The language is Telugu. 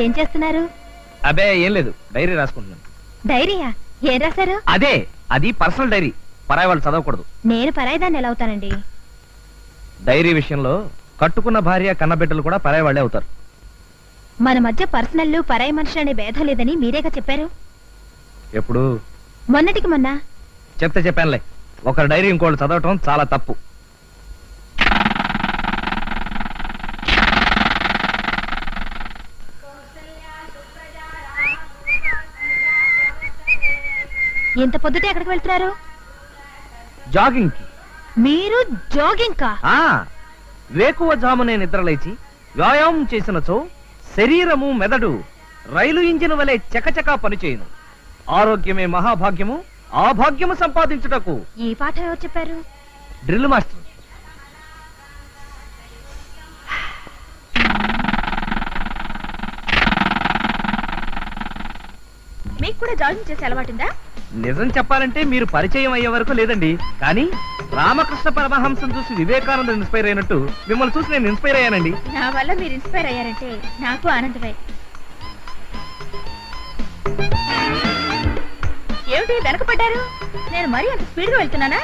ఏం చేస్తున్నారు? అబే ఏం లేదు, డైరీ రాసుకుంటున్నాను. డైరీయా? ఏం రాశారు? అదే, అది పర్సనల్ డైరీ, పరాయి వాళ్ళు చదవకూడదు. నేను పరాయిదాన్ని ఎలా అవుతానండి? డైరీ విషయంలో కట్టుకున్న భార్య కన్నబిడ్డలు కూడా పరాయి వాళ్ళే అవుతారు. మన మధ్య పర్సనల్ పరాయి మనుషులు అనే భేదం లేదని మీరేగా చెప్పారు. ఎప్పుడు? మొన్నటికి మొన్న. చెప్తే చెప్పానులే, ఒకరి డైరీ ఇంకోళ్ళు చదవటం చాలా తప్పు. ఇంత పొద్దుటే ఎక్కడికి వెళ్తున్నారు? జాగింగ్ కి. మీరు జాగింగ్ కా? వేకువ జామునే నిద్రలేచి వ్యాయామం చేసినచో శరీరము మెదడు రైలు ఇంజిన్ వలె చకచకా పనిచేయును. ఆరోగ్యమే మహాభాగ్యము, ఆ భాగ్యము సంపాదించుటకు. ఈ పాఠం ఎవరు చెప్పారు? Drill master. మీకు కూడా జాగింగ్ చేసే అలవాటుందా? నిజం చెప్పాలంటే మీరు పరిచయం అయ్యే వరకు లేదండి, కానీ రామకృష్ణ పరమహంసం చూసి వివేకానంద ఇన్స్పైర్ అయినట్టు మిమ్మల్ని చూసి నేను ఇన్స్పైర్ అయ్యానండి. నా వల్ల మీరు ఇన్స్పైర్ అయ్యారంటే నాకు ఆనందమే. ఏమిటి వెనకపడ్డారు? నేను మరీ అంత స్పీడ్ గా వెళ్తున్నానా?